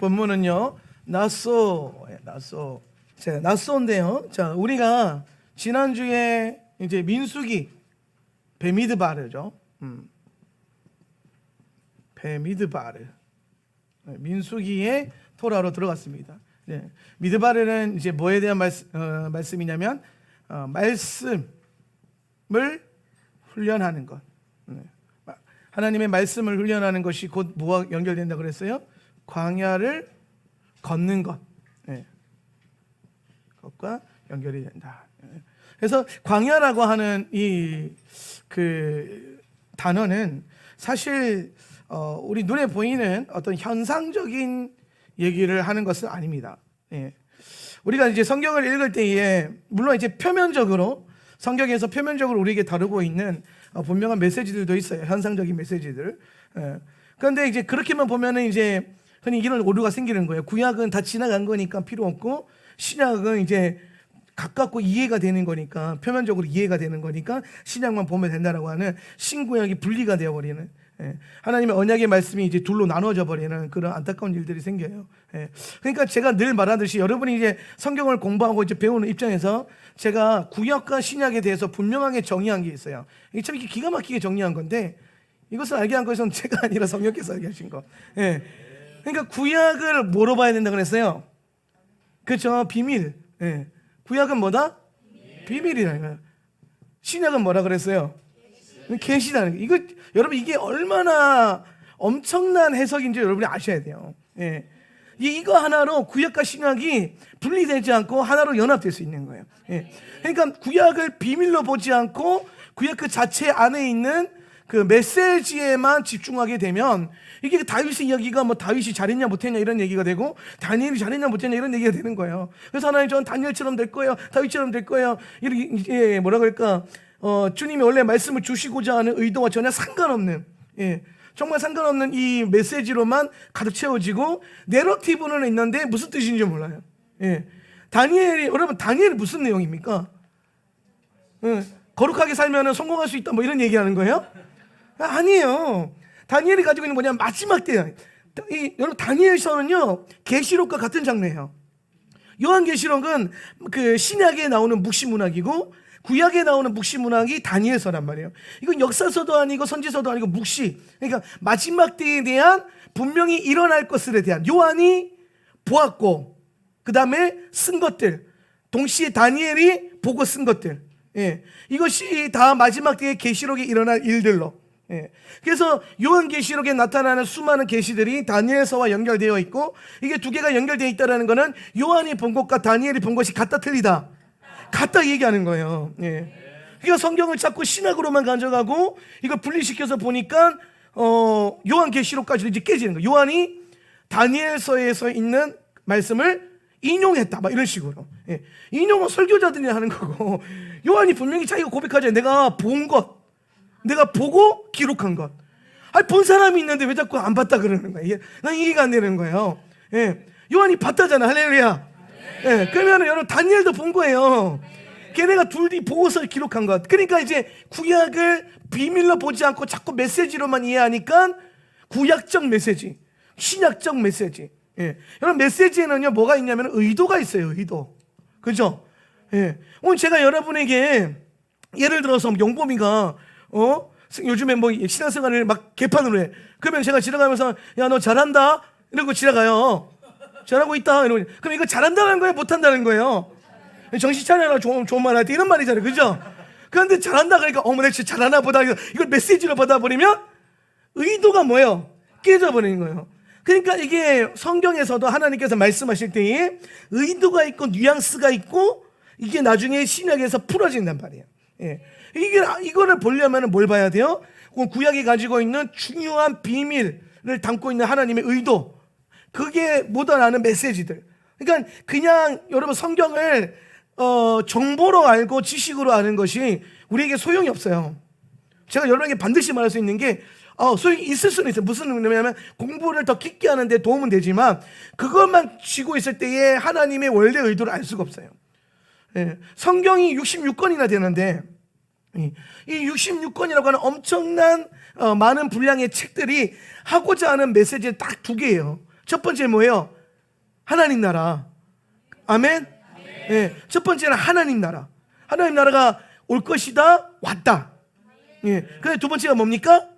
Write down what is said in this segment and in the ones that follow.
본문은요, 낫소. 자, 낫소인데요. 자, 우리가 지난주에 이제 민수기 베미드바르죠. 베미드바르. 민수기의 토라로 들어갔습니다. 네. 미드바르는 이제 뭐에 대한 말씀이냐면 말씀을 훈련하는 것. 하나님의 말씀을 훈련하는 것이 곧 뭐와 연결된다 그랬어요? 광야를 걷는 것. 네. 그것과 연결이 된다. 그래서 광야라고 하는 이 단어는 사실 우리 눈에 보이는 어떤 현상적인 얘기를 하는 것은 아닙니다. 예. 우리가 이제 성경을 읽을 때에 물론 이제 표면적으로 성경에서 표면적으로 우리에게 다루고 있는 분명한 메시지들도 있어요. 현상적인 메시지들. 예. 그런데 이제 그렇게만 보면은 이제 흔히 이런 오류가 생기는 거예요. 구약은 다 지나간 거니까 필요 없고 신약은 이제 가깝고 이해가 되는 거니까 표면적으로 이해가 되는 거니까 신약만 보면 된다라고 하는 신구약이 분리가 되어버리는, 하나님의 언약의 말씀이 이제 둘로 나눠져 버리는 그런 안타까운 일들이 생겨요. 그러니까 제가 늘 말하듯이 여러분이 이제 성경을 공부하고 이제 배우는 입장에서 제가 구약과 신약에 대해서 분명하게 정의한 게 있어요. 이게 참 기가 막히게 정리한 건데 이것을 알게 한 것은 제가 아니라 성령께서 알게 하신 거. 그러니까 구약을 뭐로 봐야 된다고 그랬어요? 그렇죠, 비밀. 구약은 뭐다? 비밀이라는 거예요. 신약은 뭐라 그랬어요? 계시라는 거예요. 이거 여러분 이게 얼마나 엄청난 해석인지 여러분이 아셔야 돼요. 이거 하나로 구약과 신약이 분리되지 않고 하나로 연합될 수 있는 거예요. 그러니까 구약을 비밀로 보지 않고 구약 그 자체 안에 있는 그 메시지에만 집중하게 되면 이게 다윗의 이야기가 뭐 다윗이 잘했냐 못했냐 이런 얘기가 되고 다니엘이 잘했냐 못했냐 이런 얘기가 되는 거예요. 그래서 하나님 저는 다니엘처럼 될 거예요, 다윗처럼 될 거예요. 이렇게 뭐라 그럴까? 주님이 원래 말씀을 주시고자 하는 의도와 전혀 상관없는, 정말 상관없는 이 메시지로만 가득 채워지고 내러티브는 있는데 무슨 뜻인지 몰라요. 다니엘이 여러분 다니엘이 무슨 내용입니까? 거룩하게 살면 성공할 수 있다 뭐 이런 얘기하는 거예요? 아니에요. 다니엘이 가지고 있는 뭐냐면 마지막 때예요. 여러분 다니엘서는요 계시록과 같은 장르예요. 요한계시록은 그 신약에 나오는 묵시문학이고 구약에 나오는 묵시문학이 다니엘서란 말이에요. 이건 역사서도 아니고 선지서도 아니고 묵시. 그러니까 마지막 때에 대한 분명히 일어날 것들에 대한 요한이 보았고 그 다음에 쓴 것들, 동시에 다니엘이 보고 쓴 것들, 이것이 다 마지막 때에 계시록에 일어날 일들로. 그래서 요한계시록에 나타나는 수많은 계시들이 다니엘서와 연결되어 있고 이게 두 개가 연결되어 있다는 것은 요한이 본 것과 다니엘이 본 것이 같다 틀리다? 같다 얘기하는 거예요. 그러니까 성경을 자꾸 신학으로만 가져가고 이걸 분리시켜서 보니까 요한계시록까지도 이제 깨지는 거예요. 요한이 다니엘서에서 있는 말씀을 인용했다 막 이런 식으로. 인용은 설교자들이 하는 거고 요한이 분명히 자기가 고백하죠. 내가 본 것, 내가 보고 기록한 것. 아니 본 사람이 있는데 왜 자꾸 안 봤다 그러는 거야? 난 이해가 안 되는 거예요. 요한이 봤다잖아. 할렐루야. 그러면 여러분 다니엘도 본 거예요. 걔네가 둘이 보고서 기록한 것. 그러니까 이제 구약을 비밀로 보지 않고 자꾸 메시지로만 이해하니까 구약적 메시지, 신약적 메시지. 여러분 메시지에는요 뭐가 있냐면 의도가 있어요. 의도. 그죠? 오늘 제가 여러분에게 예를 들어서 용범이가 요즘에 뭐 신앙생활을 막 개판으로 해. 그러면 제가 지나가면서 야 너 잘한다 이러고 지나가요. 잘하고 있다 이러고. 그럼 이거 잘한다는 거예요, 못한다는 거예요? 정신 차려라, 좋은 말 할 때 이런 말이잖아요, 그죠? 그런데 잘한다 그러니까 어머 내 진짜 잘하나 보다. 이걸 메시지로 받아버리면 의도가 뭐예요? 깨져버리는 거예요. 그러니까 이게 성경에서도 하나님께서 말씀하실 때에 의도가 있고 뉘앙스가 있고 이게 나중에 신약에서 풀어진단 말이에요. 이거를 보려면 뭘 봐야 돼요? 구약이 가지고 있는 중요한 비밀을 담고 있는 하나님의 의도, 그게 묻어나는 메시지들. 그러니까 그냥 여러분 성경을 정보로 알고 지식으로 아는 것이 우리에게 소용이 없어요. 제가 여러분에게 반드시 말할 수 있는 게 소용이 있을 수는 있어요. 무슨 의미냐면 공부를 더 깊게 하는 데 도움은 되지만 그것만 쥐고 있을 때에 하나님의 원래 의도를 알 수가 없어요. 성경이 66권이나 되는데 이 66권이라고 하는 엄청난 많은 분량의 책들이 하고자 하는 메시지는 딱 두 개예요. 첫 번째 뭐예요? 하나님 나라. 아멘. 예, 첫 번째는 하나님 나라. 하나님 나라가 올 것이다, 왔다. 예, 그다음에 두 번째가 뭡니까?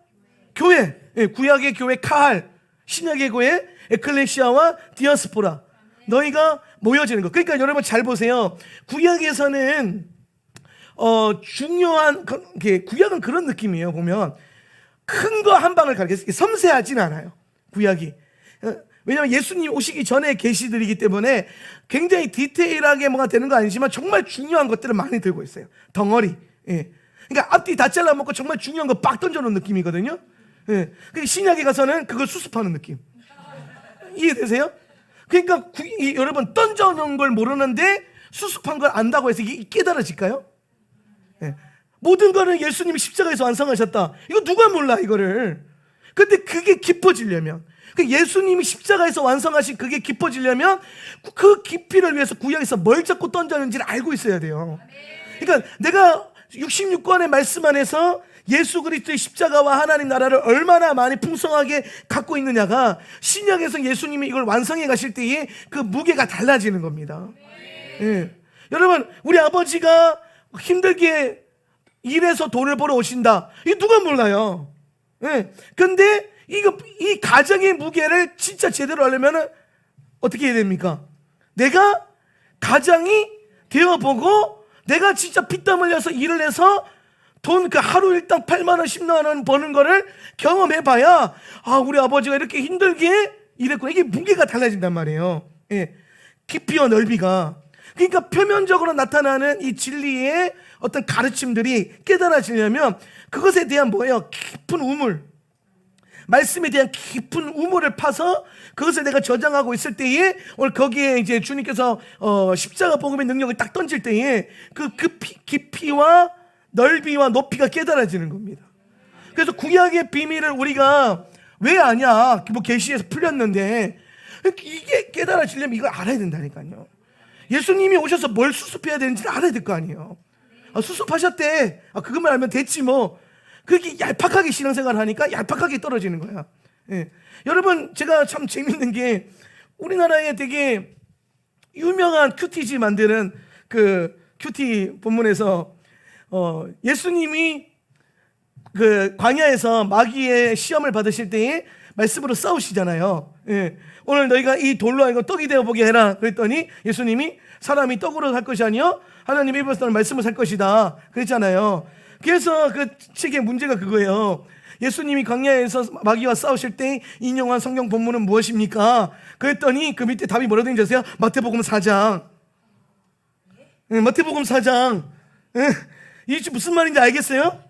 교회. 예, 구약의 교회 카할, 신약의 교회 에클레시아와 디아스포라. 너희가 모여지는 것. 그러니까 여러분 잘 보세요. 구약에서는 중요한 구약은 그런 느낌이에요. 보면 큰 거 한 방을 가르쳤어요. 섬세하진 않아요. 구약이. 왜냐하면 예수님 오시기 전에 계시들이기 때문에 굉장히 디테일하게 뭐가 되는 거 아니지만 정말 중요한 것들을 많이 들고 있어요. 덩어리. 예. 그러니까 앞뒤 다 잘라먹고 정말 중요한 거 빡 던져놓은 느낌이거든요. 예. 그러니까 신약에 가서는 그걸 수습하는 느낌. 이해되세요? 그러니까 여러분 던져놓은 걸 모르는데 수습한 걸 안다고 해서 이게 깨달아질까요? 예. 모든 거는 예수님이 십자가에서 완성하셨다. 이거 누가 몰라 이거를. 근데 그게 깊어지려면, 예수님이 십자가에서 완성하신 그게 깊어지려면 그 깊이를 위해서 구약에서 뭘 자꾸 던졌는지를 알고 있어야 돼요. 그러니까 내가 66권의 말씀 안에서 예수 그리스도의 십자가와 하나님 나라를 얼마나 많이 풍성하게 갖고 있느냐가 신약에서 예수님이 이걸 완성해 가실 때에 그 무게가 달라지는 겁니다. 예. 여러분, 우리 아버지가 힘들게 일해서 돈을 벌어 오신다. 이게 누가 몰라요. 예. 근데 이 가정의 무게를 진짜 제대로 하려면 어떻게 해야 됩니까? 내가 가장이 되어보고 내가 진짜 피땀 흘려서 일을 해서 돈 그 하루 일당 8만 원, 10만 원 버는 거를 경험해봐야 아, 우리 아버지가 이렇게 힘들게 일했구나. 이게 무게가 달라진단 말이에요. 예. 깊이와 넓이가. 그러니까 표면적으로 나타나는 이 진리의 어떤 가르침들이 깨달아지려면 그것에 대한 뭐예요? 깊은 우물, 말씀에 대한 깊은 우물을 파서 그것을 내가 저장하고 있을 때에 오늘 거기에 이제 주님께서 십자가 복음의 능력을 딱 던질 때에 그 깊이와 넓이와 높이가 깨달아지는 겁니다. 그래서 구약의 비밀을 우리가 왜 아냐? 뭐 계시에서 풀렸는데 이게 깨달아지려면 이걸 알아야 된다니까요. 예수님이 오셔서 뭘 수습해야 되는지 알아야 될 거 아니에요. 아, 수습하셨대. 아, 그것만 알면 됐지 뭐. 그렇게 얄팍하게 신앙생활을 하니까 얄팍하게 떨어지는 거야. 예. 여러분, 제가 참 재밌는 게 우리나라에 되게 유명한 큐티지 만드는 그 큐티 본문에서 예수님이 그 광야에서 마귀의 시험을 받으실 때에 말씀으로 싸우시잖아요. 예. 오늘 너희가 이 돌로 이거 떡이 되어 보게 해라. 그랬더니 예수님이 사람이 떡으로 살 것이 아니요 하나님의 입에서 나는 말씀을 살 것이다. 그랬잖아요. 그래서 그 책의 문제가 그거예요. 예수님이 광야에서 마귀와 싸우실 때 인용한 성경 본문은 무엇입니까? 그랬더니 그 밑에 답이 뭐라고 되는지 아세요? 마태복음 4장. 네, 마태복음 4장. 네, 이게 무슨 말인지 알겠어요?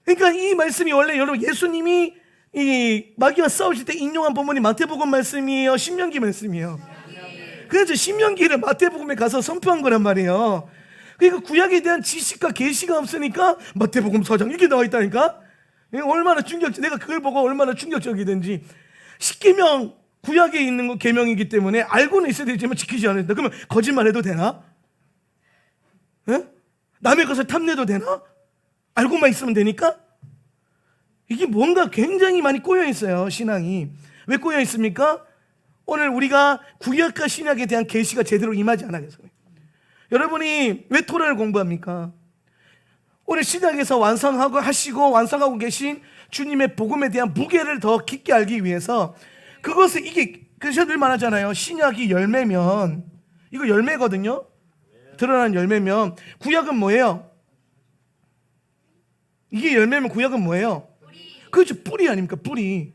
그러니까 이 말씀이 원래 여러분 예수님이 이 마귀와 싸우실 때 인용한 본문이 마태복음 말씀이에요? 신명기 말씀이에요? 그래서 신명기를 마태복음에 가서 선포한 거란 말이에요. 그러니까 구약에 대한 지식과 계시가 없으니까 마태복음 4장 이렇게 나와 있다니까. 얼마나 내가 그걸 보고 얼마나 충격적이든지. 십계명 구약에 있는 거 계명이기 때문에 알고는 있어야 되지만 지키지 않는다. 그러면 거짓말해도 되나? 에? 남의 것을 탐내도 되나? 알고만 있으면 되니까? 이게 뭔가 굉장히 많이 꼬여 있어요. 신앙이. 왜 꼬여 있습니까? 오늘 우리가 구약과 신약에 대한 계시가 제대로 임하지 않아서. 여러분이 왜 토라를 공부합니까? 오늘 신약에서 완성하고 계신 주님의 복음에 대한 무게를 더 깊게 알기 위해서 그것을 그래서 늘 말하잖아요. 신약이 열매면 이거 열매거든요. 드러난 열매면 구약은 뭐예요? 이게 열매면 구약은 뭐예요? 그렇죠. 뿌리 아닙니까? 뿌리.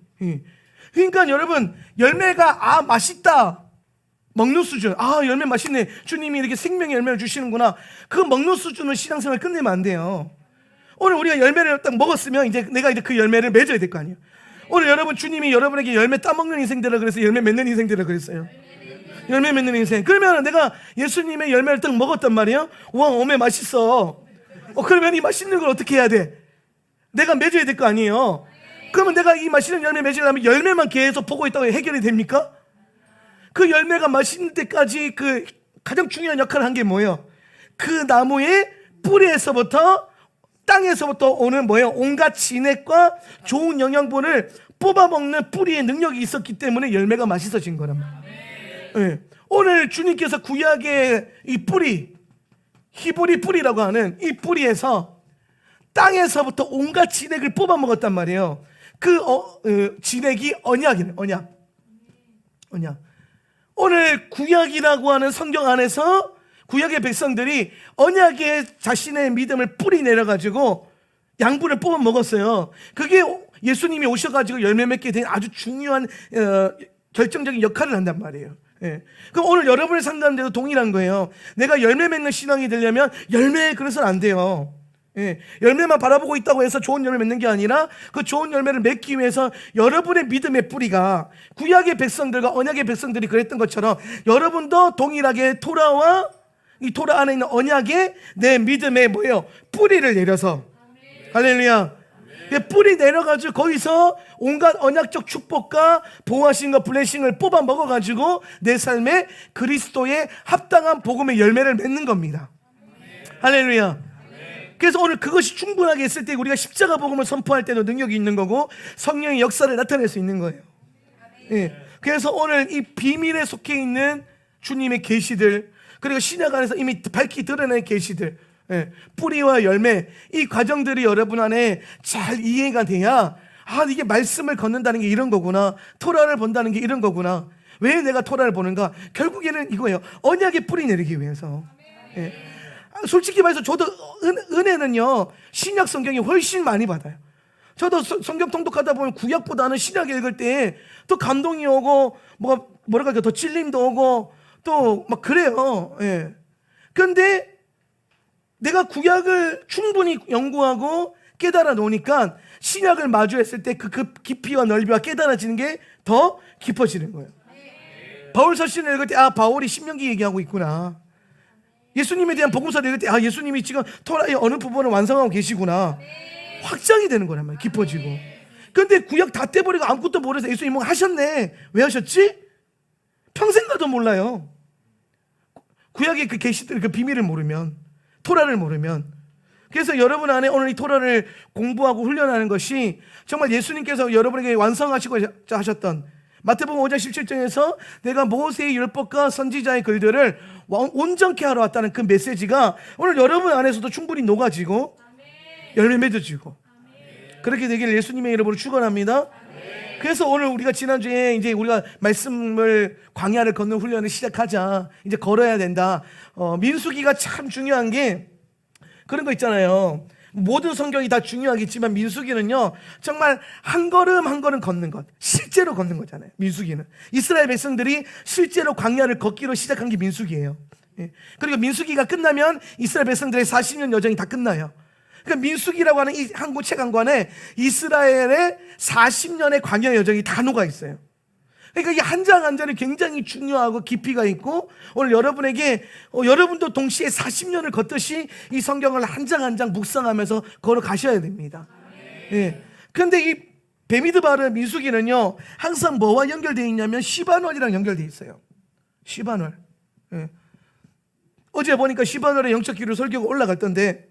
그러니까 여러분 열매가 맛있다 먹는 수준. 열매 맛있네. 주님이 이렇게 생명의 열매를 주시는구나. 그 먹는 수준은 신앙생활 끝내면 안 돼요. 오늘 우리가 열매를 딱 먹었으면 이제 내가 이제 그 열매를 맺어야 될 거 아니에요. 오늘 여러분 주님이 여러분에게 열매 따먹는 인생 되라 그래서 열매 맺는 인생 되라 그랬어요. 열매 맺는 인생. 그러면 내가 예수님의 열매를 딱 먹었단 말이에요. 와, 어메 맛있어. 그러면 이 맛있는 걸 어떻게 해야 돼? 내가 맺어야 될 거 아니에요. 그러면 내가 이 맛있는 열매 맺으려면 열매만 계속 보고 있다고 해결이 됩니까? 그 열매가 맛있는 때까지 그 가장 중요한 역할을 한 게 뭐예요? 그 나무의 뿌리에서부터 땅에서부터 오는 뭐예요? 온갖 진액과 좋은 영양분을 뽑아먹는 뿌리의 능력이 있었기 때문에 열매가 맛있어진 거란 말이에요. 예. 오늘 주님께서 구약의 이 뿌리, 히브리 뿌리라고 하는 이 뿌리에서 땅에서부터 온갖 진액을 뽑아먹었단 말이에요. 그 진액이 언약이에요. 언약. 오늘 구약이라고 하는 성경 안에서 구약의 백성들이 언약에 자신의 믿음을 뿌리 내려가지고 양분을 뽑아 먹었어요. 그게 예수님이 오셔가지고 열매 맺게 된 아주 중요한 결정적인 역할을 한단 말이에요. 예. 그럼 오늘 여러분의 삶 가운데도 동일한 거예요. 내가 열매 맺는 신앙이 되려면 열매에 그래서는 안 돼요. 예. 열매만 바라보고 있다고 해서 좋은 열매 맺는 게 아니라 그 좋은 열매를 맺기 위해서 여러분의 믿음의 뿌리가 구약의 백성들과 언약의 백성들이 그랬던 것처럼 여러분도 동일하게 토라와 이 토라 안에 있는 언약에 내 믿음의 뭐예요? 뿌리를 내려서 할렐루야. 뿌리 내려가지고 거기서 온갖 언약적 축복과 보호하심과 블레싱을 뽑아 먹어가지고 내 삶에 그리스도의 합당한 복음의 열매를 맺는 겁니다. 할렐루야. 그래서 오늘 그것이 충분하게 있을 때 우리가 십자가 복음을 선포할 때도 능력이 있는 거고 성령의 역사를 나타낼 수 있는 거예요. 예. 그래서 오늘 이 비밀에 속해 있는 주님의 계시들, 그리고 신약 안에서 이미 밝히 드러낸 계시들, 예, 뿌리와 열매, 이 과정들이 여러분 안에 잘 이해가 돼야 이게 말씀을 걷는다는 게 이런 거구나, 토라를 본다는 게 이런 거구나. 왜 내가 토라를 보는가? 결국에는 이거예요. 언약의 뿌리 내리기 위해서. 예. 솔직히 말해서 저도 은혜는요 신약 성경이 훨씬 많이 받아요. 저도 성경 통독하다 보면 구약보다는 신약 읽을 때 또 감동이 오고 뭐랄까 더 찔림도 오고 또 막 그래요. 예. 그런데 내가 구약을 충분히 연구하고 깨달아 놓으니까 신약을 마주했을 때 그 깊이와 넓이와 깨달아지는 게 더 깊어지는 거예요. 바울 서신을 읽을 때 바울이 신명기 얘기하고 있구나. 예수님에 대한 복음서를 읽을 때 예수님이 지금 토라의 어느 부분을 완성하고 계시구나. 확장이 되는 거란 말이에요. 깊어지고. 그런데 구약 다 떼버리고 아무것도 모르면서 예수님 뭐 하셨네. 왜 하셨지? 평생 가도 몰라요. 구약의 그 계시들, 그 비밀을 모르면, 토라를 모르면. 그래서 여러분 안에 오늘 이 토라를 공부하고 훈련하는 것이 정말 예수님께서 여러분에게 완성하시고 하셨던 마태복음 5장 17절에서 내가 모세의 율법과 선지자의 글들을 온전케 하러 왔다는 그 메시지가 오늘 여러분 안에서도 충분히 녹아지고 열매 맺어지고 그렇게 되길 예수님의 이름으로 축원합니다. 그래서 오늘 우리가 지난주에 이제 우리가 말씀을 광야를 걷는 훈련을 시작하자. 이제 걸어야 된다. 민수기가 참 중요한 게 그런 거 있잖아요. 모든 성경이 다 중요하겠지만 민수기는요 정말 한 걸음 한 걸음 걷는 것, 실제로 걷는 거잖아요. 민수기는 이스라엘 백성들이 실제로 광야를 걷기로 시작한 게 민수기예요. 그리고 민수기가 끝나면 이스라엘 백성들의 40년 여정이 다 끝나요. 그러니까 민수기라고 하는 이 한 책 한 권에 이스라엘의 40년의 광야 여정이 다 녹아 있어요. 그러니까 이 한 장 한 장이 굉장히 중요하고 깊이가 있고 오늘 여러분에게 여러분도 동시에 40년을 걷듯이 이 성경을 한 장 한 장 묵상하면서 걸어가셔야 됩니다. 예. 그런데 이 베미드바르 민수기는요 항상 뭐와 연결되어 있냐면 시바놀이랑 연결되어 있어요. 시바놀. 예. 어제 보니까 시바놀의 영적 기류 설교가 올라갔던데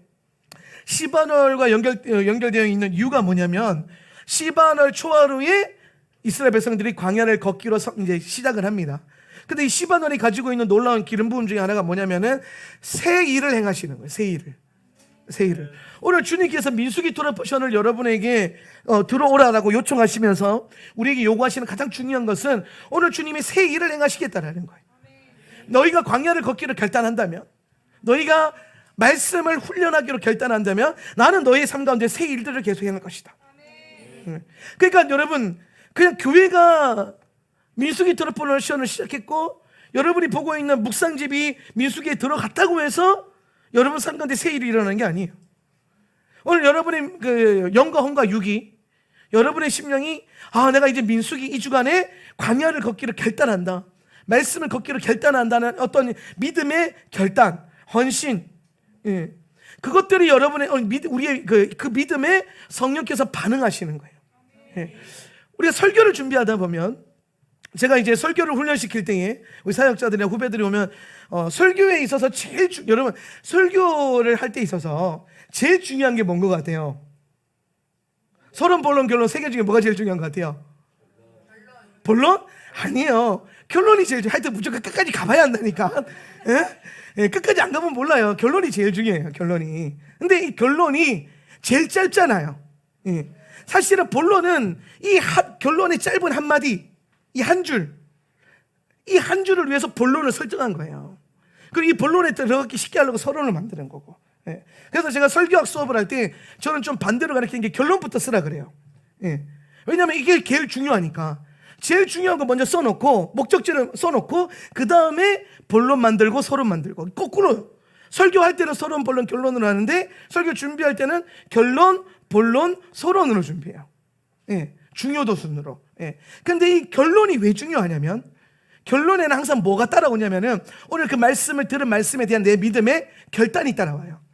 시바놀과 연결되어 있는 이유가 뭐냐면 시바놀 초하루에 이스라엘 백성들이 광야를 걷기로 이제 시작을 합니다. 근데 이 시바놀이 가지고 있는 놀라운 기름 부음 중에 하나가 뭐냐면은 새 일을 행하시는 거예요. 새 일을. 오늘 주님께서 민수기 토라 포션을 여러분에게 들어오라라고 요청하시면서 우리에게 요구하시는 가장 중요한 것은 오늘 주님이 새 일을 행하시겠다라는 거예요. 너희가 광야를 걷기를 결단한다면, 너희가 말씀을 훈련하기로 결단한다면 나는 너희의 삶 가운데 새 일들을 계속 행할 것이다. 그러니까 여러분 그냥 교회가 민수기 토라 포션을 시작했고 여러분이 보고 있는 묵상집이 민수기에 들어갔다고 해서 여러분 삶 가운데 새 일이 일어나는 게 아니에요. 오늘 여러분의 그 영과 혼과 육이 여러분의 심령이 내가 이제 민수기 2주간에 광야를 걷기를 결단한다. 말씀을 걷기를 결단한다는 어떤 믿음의 결단, 헌신, 그것들이 여러분의 우리의 그 믿음에 성령께서 반응하시는 거예요. 우리가 설교를 준비하다 보면 제가 이제 설교를 훈련시킬 때에 우리 사역자들이나 후배들이 오면 설교에 있어서 여러분 설교를 할 때 있어서 제일 중요한 게 뭔 것 같아요? 서론, 본론, 결론 세 개 중에 뭐가 제일 중요한 것 같아요? 본론? 아니에요. 결론이 제일 중요해요. 하여튼 무조건 끝까지 가봐야 한다니까. 예? 예, 끝까지 안 가면 몰라요. 결론이 제일 중요해요. 결론이. 근데 이 결론이 제일 짧잖아요. 예. 사실은 본론은 결론의 짧은 한마디, 이 한 줄, 이 한 줄을 위해서 본론을 설정한 거예요. 그리고 이 본론에 들어가기 쉽게 하려고 서론을 만드는 거고. 예. 그래서 제가 설교학 수업을 할 때 저는 좀 반대로 가르치는 게 결론부터 쓰라 그래요. 예. 왜냐하면 이게 제일 중요하니까. 제일 중요한 거 먼저 써놓고, 목적지를 써놓고, 그 다음에 본론 만들고 서론 만들고. 거꾸로 설교할 때는 서론, 본론, 결론으로 하는데 설교 준비할 때는 결론, 본론, 서론으로 준비해요. 예. 중요도 순으로. 예. 근데 이 결론이 왜 중요하냐면, 결론에는 항상 뭐가 따라오냐면은 오늘 그 말씀을 들은 말씀에 대한 내 믿음의 결단이 따라와요.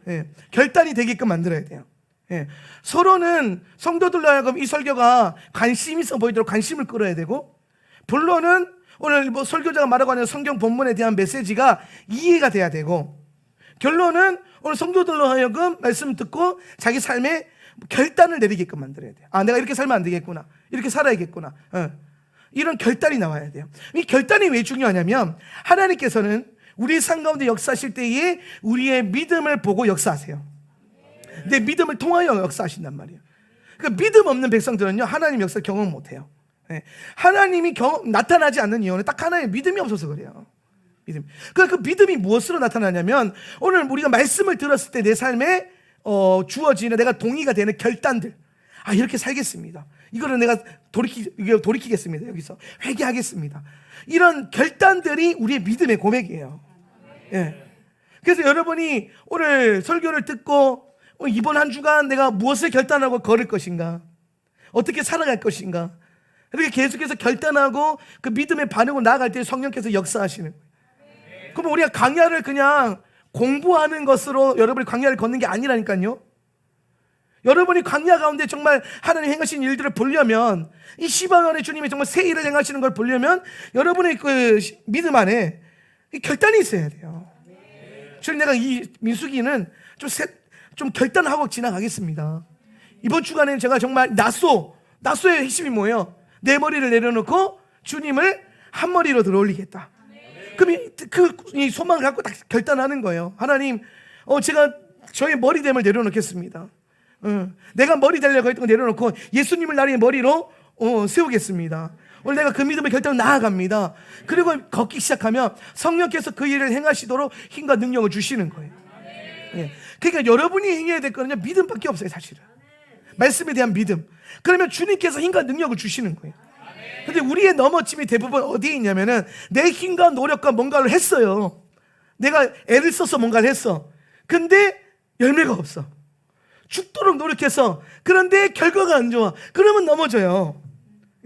예. 결단이 되게끔 만들어야 돼요. 예. 서론은 성도들로 하여금 이 설교가 관심 있어 보이도록 관심을 끌어야 되고, 본론은 오늘 뭐 설교자가 말하고 하는 성경 본문에 대한 메시지가 이해가 돼야 되고, 결론은 오늘 성도들로 하여금 말씀 듣고 자기 삶에 결단을 내리게끔 만들어야 돼요. 아, 내가 이렇게 살면 안 되겠구나, 이렇게 살아야겠구나. 이런 결단이 나와야 돼요. 이 결단이 왜 중요하냐면, 하나님께서는 우리 삶 가운데 역사하실 때에 우리의 믿음을 보고 역사하세요. 내 믿음을 통하여 역사하신단 말이에요. 그러니까 믿음 없는 백성들은요, 하나님 역사 경험 못해요. 하나님이 나타나지 않는 이유는 딱 하나의 믿음이 없어서 그래요. 믿음. 그 믿음이 무엇으로 나타나냐면, 오늘 우리가 말씀을 들었을 때 내 삶에 주어지는, 내가 동의가 되는 결단들. 아, 이렇게 살겠습니다. 이거를 내가 돌이키겠습니다. 여기서 회개하겠습니다. 이런 결단들이 우리의 믿음의 고백이에요. 예. 그래서 여러분이 오늘 설교를 듣고 이번 한 주간 내가 무엇을 결단하고 걸을 것인가, 어떻게 살아갈 것인가, 이렇게 계속해서 결단하고 그 믿음의 반응으로 나아갈 때 성령께서 역사하시는 거예요. 그럼 우리가 광야를 그냥 공부하는 것으로 여러분이 광야를 걷는 게 아니라니까요. 여러분이 광야 가운데 정말 하나님 행하신 일들을 보려면, 이 시바간의 주님이 정말 새 일을 행하시는 걸 보려면 여러분의 그 믿음 안에 결단이 있어야 돼요. 주님, 내가 이 민수기는 좀 결단하고 지나가겠습니다. 이번 주간에는 제가 정말 나소의 핵심이 뭐예요? 내 머리를 내려놓고 주님을 한 머리로 들어올리겠다. 그럼 이 소망을 갖고 딱 결단하는 거예요. 하나님, 제가 저의 머리됨을 내려놓겠습니다. 내가 머리 되려고 했던 거 내려놓고 예수님을 나의 머리로 세우겠습니다. 오늘 내가 그 믿음의 결단을 나아갑니다. 그리고 걷기 시작하면 성령께서 그 일을 행하시도록 힘과 능력을 주시는 거예요. 예. 그러니까 여러분이 행해야 될 거는요, 믿음밖에 없어요. 사실은 말씀에 대한 믿음. 그러면 주님께서 힘과 능력을 주시는 거예요. 근데 우리의 넘어짐이 대부분 어디에 있냐면은, 내 힘과 노력과 뭔가를 했어요. 내가 애를 써서 뭔가를 했어. 근데 열매가 없어. 죽도록 노력해서, 그런데 결과가 안 좋아. 그러면 넘어져요.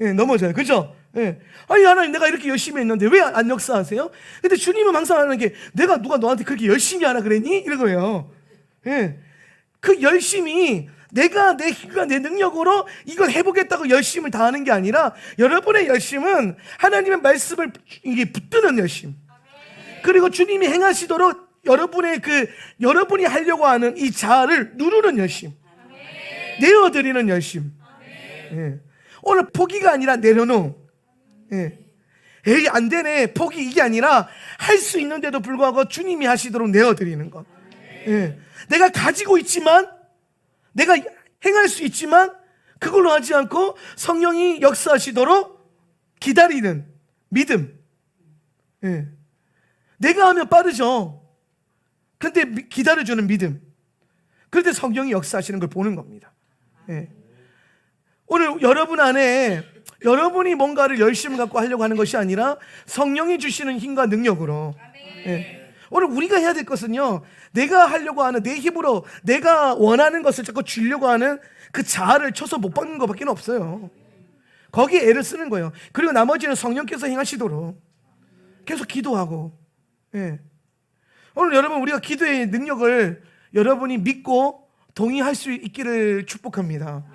예, 넘어져요. 그죠? 예. 아니, 하나님, 내가 이렇게 열심히 했는데 왜 안 역사하세요? 근데 주님은 항상 하는 게, 누가 너한테 그렇게 열심히 하라 그랬니? 이런 거예요. 예. 그 열심이 내가 내 힘과 내 능력으로 이걸 해보겠다고 열심을 다하는 게 아니라, 여러분의 열심은 하나님의 말씀을 이게 붙드는 열심, 그리고 주님이 행하시도록 여러분이 하려고 하는 이 자아를 누르는 열심, 내어드리는 열심. 예. 오늘 포기가 아니라 내려놓음. 예. 에이, 안 되네, 포기, 이게 아니라 할 수 있는데도 불구하고 주님이 하시도록 내어드리는 것. 예. 내가 가지고 있지만, 내가 행할 수 있지만 그걸로 하지 않고 성령이 역사하시도록 기다리는 믿음. 예. 내가 하면 빠르죠. 근데 기다려주는 믿음. 그런데 성령이 역사하시는 걸 보는 겁니다. 예. 오늘 여러분 안에 여러분이 뭔가를 열심히 갖고 하려고 하는 것이 아니라 성령이 주시는 힘과 능력으로. 예. 오늘 우리가 해야 될 것은요, 내가 하려고 하는 내 힘으로 내가 원하는 것을 자꾸 주려고 하는 그 자아를 쳐서 못 박는 것밖에 없어요. 거기에 애를 쓰는 거예요. 그리고 나머지는 성령께서 행하시도록 계속 기도하고. 예. 오늘 여러분, 우리가 기도의 능력을 여러분이 믿고 동의할 수 있기를 축복합니다.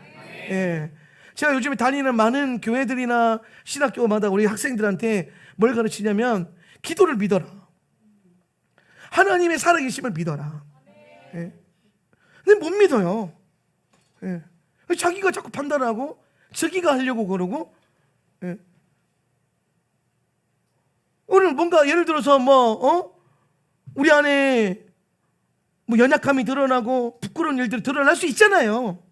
예. 제가 요즘에 다니는 많은 교회들이나 신학교마다 우리 학생들한테 뭘 가르치냐면, 기도를 믿어라. 하나님의 살아계심을 믿어라. 예. 근데 못 믿어요. 예. 자기가 자꾸 판단하고 자기가 하려고 그러고. 예. 오늘 뭔가 예를 들어서 우리 안에 연약함이 드러나고 부끄러운 일들이 드러날 수 있잖아요.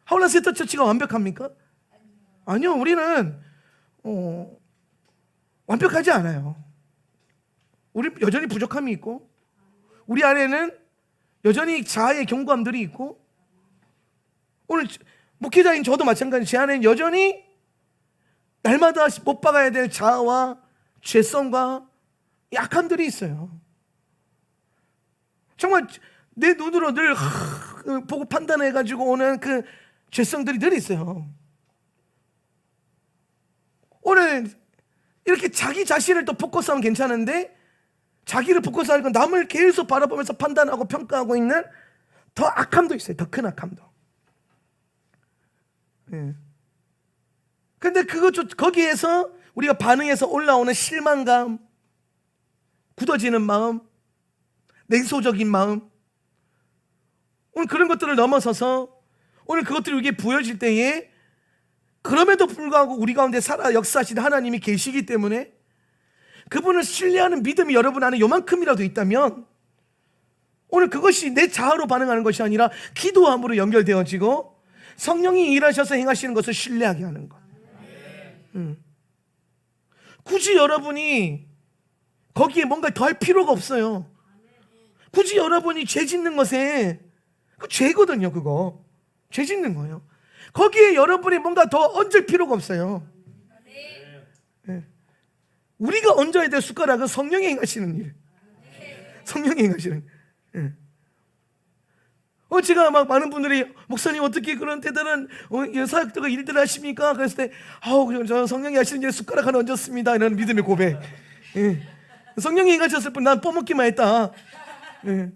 하울란 세터 처치가 완벽합니까? 아니요, 우리는 완벽하지 않아요. 우리 여전히 부족함이 있고, 우리 안에는 여전히 자아의 경고함들이 있고, 오늘 목회자인 저도 마찬가지, 제 안에는 여전히 날마다 못 박아야 될 자아와 죄성과 약함들이 있어요. 정말 내 눈으로 늘 보고 판단해가지고 오는 그 죄성들이 늘 있어요. 오늘 이렇게 자기 자신을 또 포커스하면 괜찮은데, 자기를 포커스하니까 남을 계속 바라보면서 판단하고 평가하고 있는 더 악함도 있어요. 더 큰 악함도. 예. 근데 거기에서 우리가 반응해서 올라오는 실망감, 굳어지는 마음, 냉소적인 마음, 오늘 그런 것들을 넘어서서 오늘 그것들이 우리에게 부여질 때에, 그럼에도 불구하고 우리 가운데 살아 역사하시는 하나님이 계시기 때문에 그분을 신뢰하는 믿음이 여러분 안에 요만큼이라도 있다면, 오늘 그것이 내 자아로 반응하는 것이 아니라 기도함으로 연결되어지고 성령이 일하셔서 행하시는 것을 신뢰하게 하는 것. 굳이 여러분이 거기에 뭔가 더 할 필요가 없어요. 굳이 여러분이 죄 짓는 것에, 그 죄거든요. 그거 죄 짓는 거예요. 거기에 여러분이 뭔가 더 얹을 필요가 없어요. 네. 우리가 얹어야 될 숟가락은 성령이 행하시는 일. 성령이 행하시는. 네. 제가 막 많은 분들이 목사님 어떻게 그런 대단한 사역들과 일들을 하십니까? 그랬을 때 저 성령이 하시는 일에 숟가락 하나 얹었습니다. 이런 믿음의 고백. 예. 성령이 행하셨을 뿐 난 뻐먹기만 했다. 예.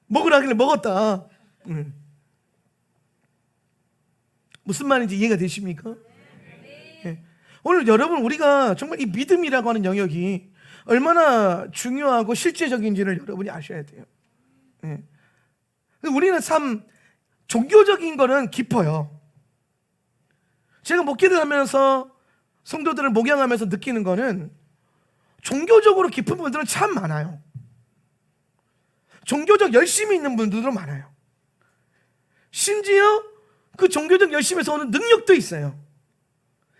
먹으라 하길래 먹었다. 무슨 말인지 이해가 되십니까? 예. 오늘 여러분, 우리가 정말 이 믿음이라고 하는 영역이 얼마나 중요하고 실제적인지를 여러분이 아셔야 돼요. 예. 우리는 참 종교적인 거는 깊어요. 제가 목회를 하면서 성도들을 목양하면서 느끼는 거는 종교적으로 깊은 분들은 참 많아요. 종교적 열심이 있는 분들도 많아요. 심지어 그 종교적 열심에서 오는 능력도 있어요.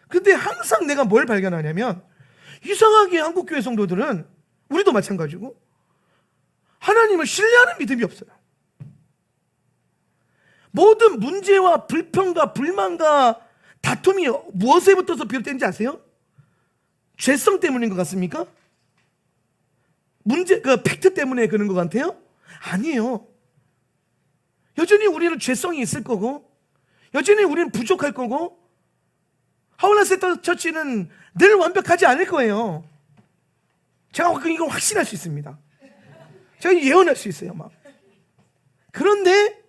근데 항상 내가 뭘 발견하냐면, 이상하게 한국교회 성도들은, 우리도 마찬가지고, 하나님을 신뢰하는 믿음이 없어요. 모든 문제와 불평과 불만과 다툼이 무엇에부터서 비롯된지 아세요? 죄성 때문인 것 같습니까? 팩트 때문에 그런 것 같아요? 아니에요. 여전히 우리는 죄성이 있을 거고, 여전히 우리는 부족할 거고, 하울란 세터 처치는 늘 완벽하지 않을 거예요. 제가 이걸 확신할 수 있습니다. 제가 예언할 수 있어요, 막. 그런데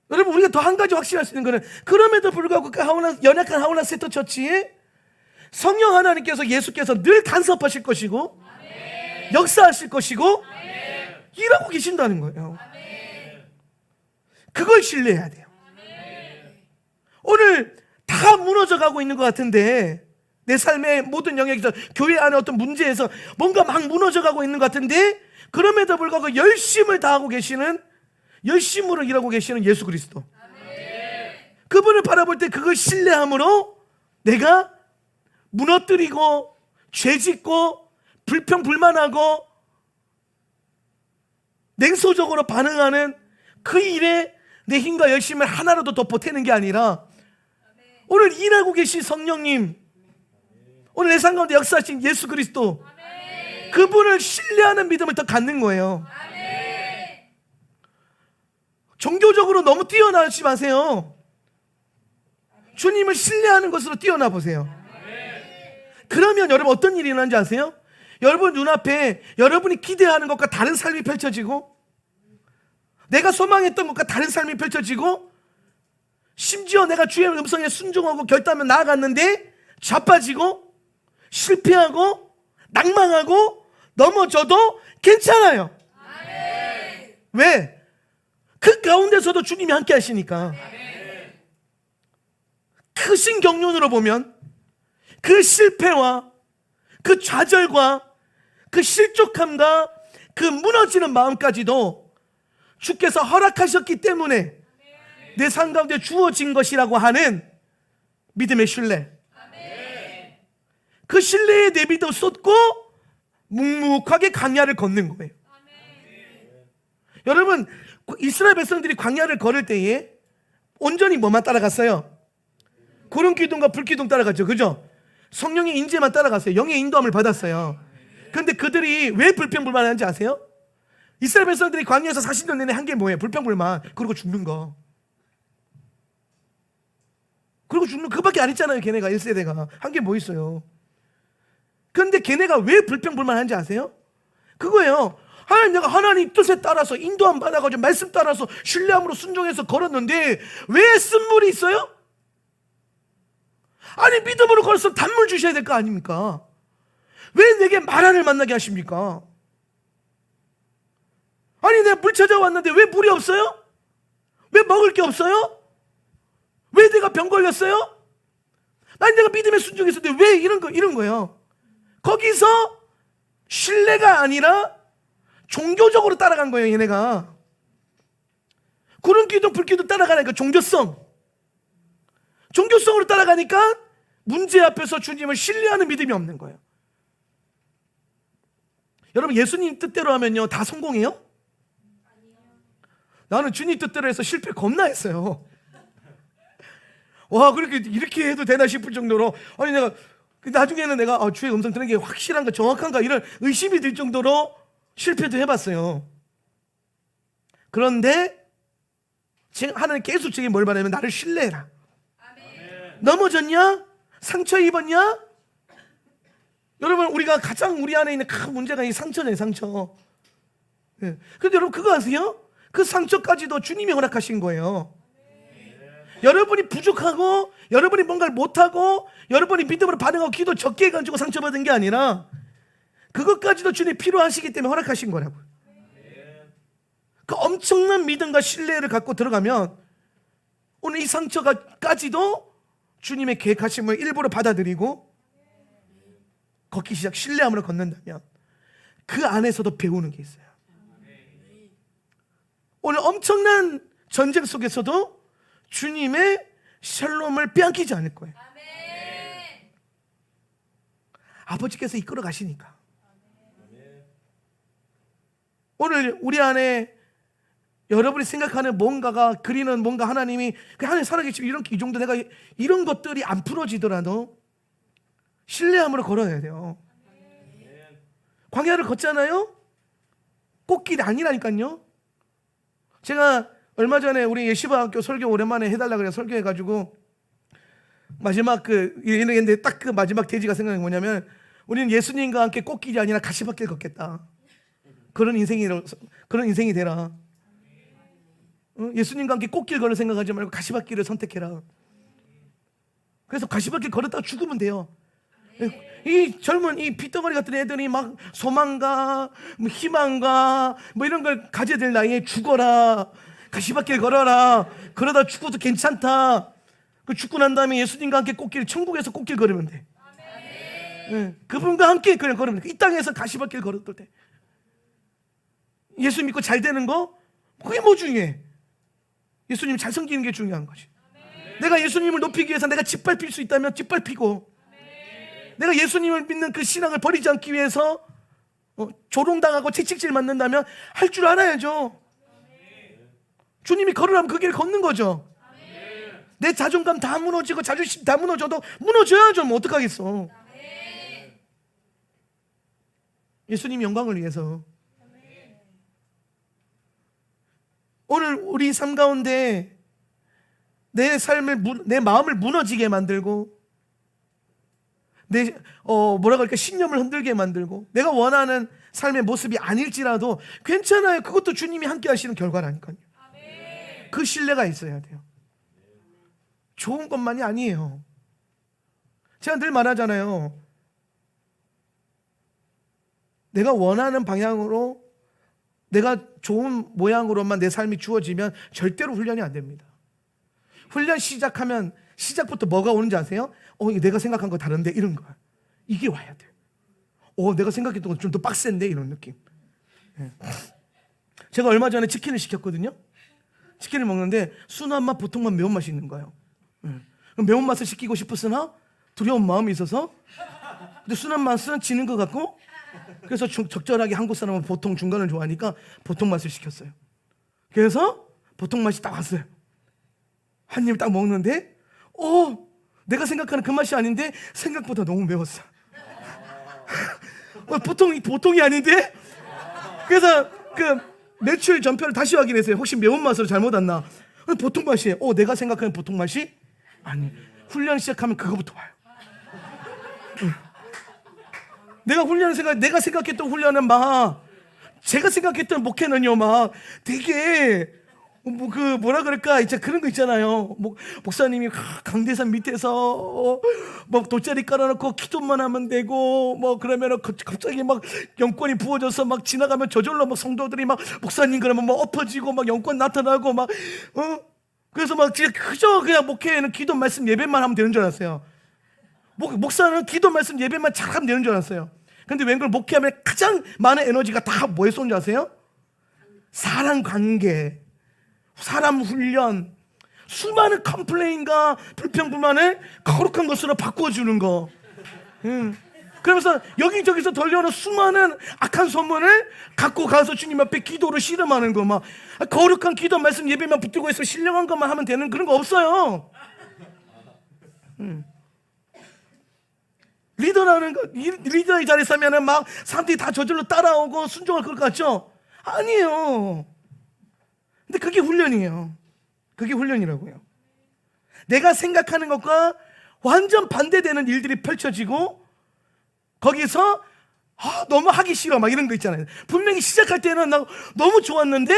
여러분, 우리가 더 한 가지 확신할 수 있는 것은, 그럼에도 불구하고 그 연약한 하울란 세터 처치에 성령 하나님께서, 예수께서 늘 간섭하실 것이고, 아멘. 역사하실 것이고, 아멘. 일하고 계신다는 거예요. 아멘. 그걸 신뢰해야 돼요. 아멘. 오늘 다 무너져가고 있는 것 같은데, 내 삶의 모든 영역에서, 교회 안에 어떤 문제에서 뭔가 막 무너져가고 있는 것 같은데, 그럼에도 불구하고 열심을 다하고 계시는, 열심으로 일하고 계시는 예수 그리스도. 아멘. 그분을 바라볼 때 그걸 신뢰함으로 내가 무너뜨리고 죄짓고 불평불만하고 냉소적으로 반응하는 그 일에 내 힘과 열심을 하나라도 더 보태는 게 아니라, 오늘 일하고 계신 성령님, 오늘 내 삶 가운데 역사하신 예수 그리스도, 그분을 신뢰하는 믿음을 더 갖는 거예요. 종교적으로 너무 뛰어나지 마세요. 주님을 신뢰하는 것으로 뛰어나 보세요. 그러면 여러분 어떤 일이 일어나는지 아세요? 여러분 눈앞에 여러분이 기대하는 것과 다른 삶이 펼쳐지고, 내가 소망했던 것과 다른 삶이 펼쳐지고, 심지어 내가 주의 음성에 순종하고 결단하며 나아갔는데 자빠지고 실패하고 낭망하고 넘어져도 괜찮아요. 왜? 그 가운데서도 주님이 함께 하시니까. 크신 경륜으로 보면 그 실패와 그 좌절과 그 실족함과 그 무너지는 마음까지도 주께서 허락하셨기 때문에 내 삶 가운데 주어진 것이라고 하는 믿음의 신뢰. 그 신뢰에 내 믿음을 쏟고 묵묵하게 광야를 걷는 거예요. 여러분, 이스라엘 백성들이 광야를 걸을 때에 온전히 뭐만 따라갔어요? 구름 기둥과 불 기둥 따라갔죠. 그죠? 성령의 인재만 따라갔어요. 영의 인도함을 받았어요. 그런데 그들이 왜 불평불만하는지 아세요? 이스라엘 백성들이 광야에서 40년 내내 한 게 뭐예요? 불평불만. 그리고 죽는 거. 그리고 죽는 그밖에 안 했잖아요. 걔네가 1세대가 한 게 뭐 있어요? 그런데 걔네가 왜 불평불만한지 아세요? 그거예요. 하나님, 내가 하나님 뜻에 따라서 인도함 받아가지고 말씀 따라서 신뢰함으로 순종해서 걸었는데 왜 쓴물이 있어요? 아니, 믿음으로 걸어서 단물 주셔야 될 거 아닙니까? 왜 내게 마라를 만나게 하십니까? 아니, 내가 물 찾아왔는데 왜 물이 없어요? 왜 먹을 게 없어요? 왜 내가 병 걸렸어요? 아니, 내가 믿음에 순종했었는데 왜 이런 거예요? 거기서 신뢰가 아니라 종교적으로 따라간 거예요. 얘네가 구름 기둥 불 기둥 따라가니까 종교성으로 따라가니까 문제 앞에서 주님을 신뢰하는 믿음이 없는 거예요. 여러분, 예수님 뜻대로 하면요 다 성공해요? 나는 주님 뜻대로 해서 실패 겁나 했어요. 와, 그렇게 이렇게 해도 되나 싶을 정도로, 아니 내가 나중에는 내가 주의 음성 듣는 게 확실한가 정확한가 이런 의심이 들 정도로 실패도 해봤어요. 그런데 하나님 계속 제게 뭘 바라냐면 나를 신뢰해라. 아멘. 넘어졌냐? 상처 입었냐? 여러분, 우리가 가장 우리 안에 있는 큰 문제가 이 상처잖아요. 상처. 네. 근데 여러분 그거 아세요? 그 상처까지도 주님이 허락하신 거예요. 여러분이 부족하고 여러분이 뭔가를 못하고 여러분이 믿음으로 반응하고 기도 적게 해가지고 상처받은 게 아니라 그것까지도 주님이 필요하시기 때문에 허락하신 거라고요. 그 엄청난 믿음과 신뢰를 갖고 들어가면 오늘 이 상처까지도 주님의 계획하심을 일부러 받아들이고 걷기 시작, 신뢰함으로 걷는다면 그 안에서도 배우는 게 있어요. 오늘 엄청난 전쟁 속에서도 주님의 샬롬을 빼앗기지 않을 거예요. 아멘. 아버지께서 이끌어 가시니까. 아멘. 오늘 우리 안에 여러분이 생각하는 뭔가가 그리는 뭔가 하나님이 하나님 살아계시고 이런 이 정도 내가 이런 것들이 안 풀어지더라도 신뢰함으로 걸어야 돼요. 아멘. 광야를 걷잖아요. 꽃길이 아니라니까요. 제가 얼마 전에 우리 예시바학교 설교 오랜만에 해달라 그래 설교해가지고 마지막 이랬는데 딱 그 마지막 대지가 생각이 뭐냐면 우리는 예수님과 함께 꽃길이 아니라 가시밭길 걷겠다. 그런 인생이 되라. 예수님과 함께 꽃길 걸을 생각하지 말고 가시밭길을 선택해라. 그래서 가시밭길 걸었다가 죽으면 돼요. 이 젊은 이 핏덩어리 같은 애들이 막 소망과 희망과 이런 걸 가져야 될 나이에 죽어라. 가시밭길 걸어라. 그러다 죽어도 괜찮다. 그 죽고 난 다음에 예수님과 함께 천국에서 꽃길 걸으면 돼. 네, 그분과 함께 그냥 걸으면 돼. 이 땅에서 가시밭길 걸었을 때 예수 믿고 잘 되는 거 그게 뭐 중요해? 예수님 잘 섬기는 게 중요한 거지. 내가 예수님을 높이기 위해서 내가 짓밟힐 수 있다면 짓밟히고 내가 예수님을 믿는 그 신앙을 버리지 않기 위해서 조롱당하고 채찍질 맞는다면 할 줄 알아야죠. 주님이 걸으라면 그 길을 걷는 거죠. 아멘. 내 자존감 다 무너지고 자존심 다 무너져도 무너져야죠. 뭐 어떡하겠어. 아멘. 예수님 영광을 위해서. 아멘. 오늘 우리 삶 가운데 내 마음을 무너지게 만들고 신념을 흔들게 만들고 내가 원하는 삶의 모습이 아닐지라도 괜찮아요. 그것도 주님이 함께 하시는 결과라니까요. 그 신뢰가 있어야 돼요. 좋은 것만이 아니에요. 제가 늘 말하잖아요. 내가 원하는 방향으로 내가 좋은 모양으로만 내 삶이 주어지면 절대로 훈련이 안 됩니다. 훈련 시작하면 시작부터 뭐가 오는지 아세요? 이거 내가 생각한 거 다른데 이런 거. 이게 와야 돼. 내가 생각했던 건 좀 더 빡센데 이런 느낌. 제가 얼마 전에 치킨을 시켰거든요. 치킨을 먹는데 순한 맛, 보통만 매운맛이 있는 거예요. 매운맛을 시키고 싶었으나 두려운 마음이 있어서, 근데 순한 맛은 지는 것 같고, 그래서 적절하게 한국 사람은 보통 중간을 좋아하니까 보통 맛을 시켰어요. 그래서 보통 맛이 딱 왔어요. 한 입 딱 먹는데 내가 생각하는 그 맛이 아닌데 생각보다 너무 매웠어. 보통이 아닌데. 그래서 그 매출 전표를 다시 확인했어요. 혹시 매운맛으로 잘못 왔나. 보통 맛이에요. 내가 생각하는 보통 맛이 아니. 훈련 시작하면 그거부터 와요. 내가 생각했던 훈련은 막, 제가 생각했던 목회는요, 막 되게 뭐라 그럴까, 이제 그런 거 있잖아요. 목사님이 강대산 밑에서 돗자리 깔아놓고 기도만 하면 되고, 그러면은 갑자기 막 영권이 부어져서 막 지나가면 저절로 막 성도들이 막 목사님 그러면 막 엎어지고 막 영권 나타나고 막 그래서 막 진짜 그저 그냥 목회에는 기도 말씀 예배만 하면 되는 줄 알았어요. 목사는 기도 말씀 예배만 잘하면 되는 줄 알았어요. 근데 웬걸 목회하면 가장 많은 에너지가 다 뭐에 쏜지 아세요? 사람 관계, 사람 훈련, 수많은 컴플레인과 불평불만을 거룩한 것으로 바꿔주는 거. 그러면서 여기저기서 들려오는 수많은 악한 소문을 갖고 가서 주님 앞에 기도로 씨름하는 거. 막 거룩한 기도 말씀 예배만 붙들고 있어 신령한 것만 하면 되는 그런 거 없어요. 리더의 자리에 서면은 막 사람들이 다 저절로 따라오고 순종할 것 같죠? 아니에요. 근데 그게 훈련이에요. 그게 훈련이라고요. 내가 생각하는 것과 완전 반대되는 일들이 펼쳐지고, 거기서 너무 하기 싫어 막 이런 거 있잖아요. 분명히 시작할 때는 나 너무 좋았는데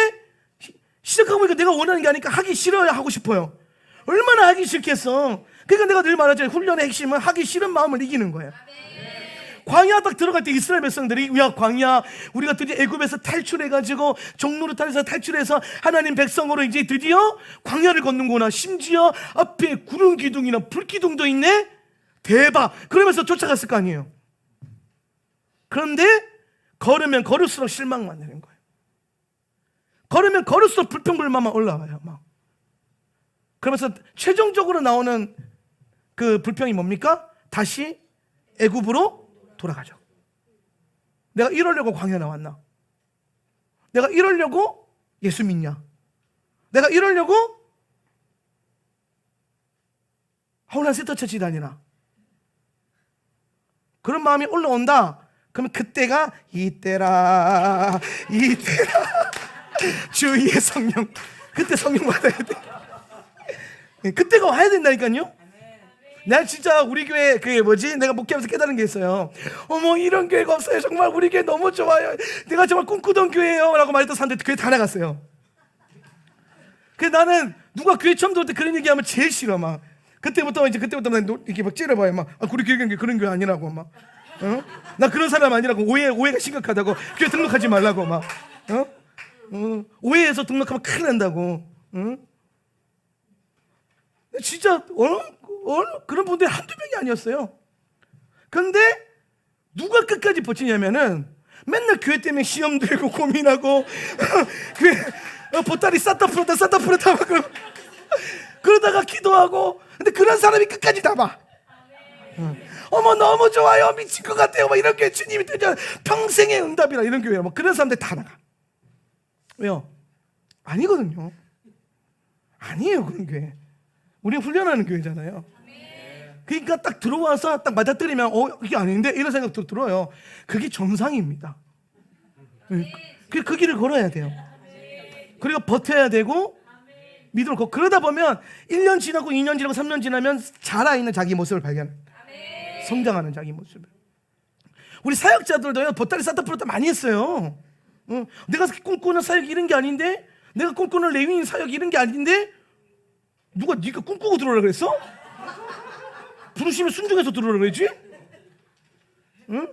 시작하고 보니까 내가 원하는 게 아니니까 하기 싫어야 하고 싶어요. 얼마나 하기 싫겠어. 그러니까 내가 늘 말하잖아요. 훈련의 핵심은 하기 싫은 마음을 이기는 거예요. 광야 딱 들어갈 때 이스라엘 백성들이, 야 광야, 우리가 드디어 애굽에서 탈출해가지고 종노릇하면서 탈출해서 하나님 백성으로 이제 드디어 광야를 걷는구나. 심지어 앞에 구름 기둥이나 불 기둥도 있네. 대박. 그러면서 쫓아갔을 거 아니에요. 그런데 걸으면 걸을수록 실망만 되는 거예요. 걸으면 걸을수록 불평불만만 올라와요. 막. 그러면서 최종적으로 나오는 그 불평이 뭡니까? 다시 애굽으로 돌아가죠. 내가 이러려고 광야 나왔나? 내가 이러려고 예수 믿냐? 내가 이러려고 하울란 세터처치 다니나? 그런 마음이 올라온다. 그러면 그때가 이때라 주의 성령. 그때 성령 받아야 돼. 그때가 와야 된다니까요. 난 진짜 우리 교회 내가 목회하면서 깨달은 게 있어요. 이런 교회가 없어요. 정말 우리 교회 너무 좋아요. 내가 정말 꿈꾸던 교회예요 라고 말했던 사람들 교회 다 나갔어요. 그래서 나는 누가 교회 처음 들어올 때 그런 얘기하면 제일 싫어. 막 그때부터 난 이렇게 막 찌르봐요. 막 우리 교회가 그런 교회 아니라고. 막 나 그런 사람 아니라고. 오해가 심각하다고. 교회 등록하지 말라고. 막 오해해서 등록하면 큰일 난다고. 진짜 그런 분들이 한두 명이 아니었어요. 그런데 누가 끝까지 버티냐면은 맨날 교회 때문에 시험 들고 고민하고 보따리 쌌다 풀었다 막 그러다가 기도하고. 근데 그런 사람이 끝까지 남아. 너무 좋아요. 미칠 것 같아요. 막 이런 교회 주님이 되죠. 평생의 응답이라 이런 교회. 막 그런 사람들 다 나가. 왜요? 아니거든요. 아니에요. 그런 교회. 우리가 훈련하는 교회잖아요. 그러니까 딱 들어와서 딱 맞아뜨리면 이게 아닌데 이런 생각도 들어요. 그게 정상입니다. 그 길을 걸어야 돼요. 그리고 버텨야 되고 믿음을 걷고, 그러다 보면 1년 지나고 2년 지나고 3년 지나면 자라있는 자기 모습을 발견해요. 성장하는 자기 모습을. 우리 사역자들도요, 보따리 쌌다 풀었다 많이 했어요. 내가 꿈꾸는 사역이 이런 게 아닌데, 내가 꿈꾸는 레위인 사역이 이런 게 아닌데, 누가 네가 꿈꾸고 들어오라 그랬어? 부르시면 순종해서 들어오라 그랬지? 응?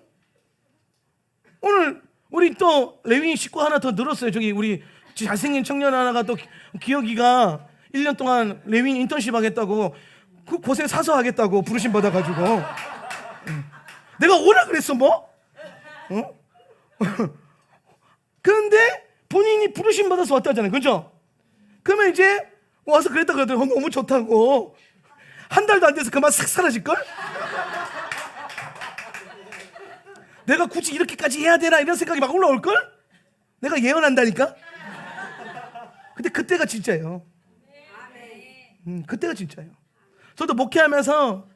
오늘 우리 또 레위 식구 하나 더 늘었어요. 저기 우리 잘생긴 청년 하나가 또 기혁이가 1년 동안 레위 인턴십 하겠다고 그 곳에 사서 하겠다고 부르심 받아가지고 내가 오라 그랬어 뭐? 그런데 본인이 부르심 받아서 왔다잖아요. 그죠? 그러면 이제 와서 그랬다 그러더니 너무 좋다고. 한 달도 안 돼서 그만 싹 사라질걸? 내가 굳이 이렇게까지 해야 되나 이런 생각이 막 올라올걸? 내가 예언한다니까? 근데 그때가 진짜예요. 그때가 진짜예요. 저도 목회하면서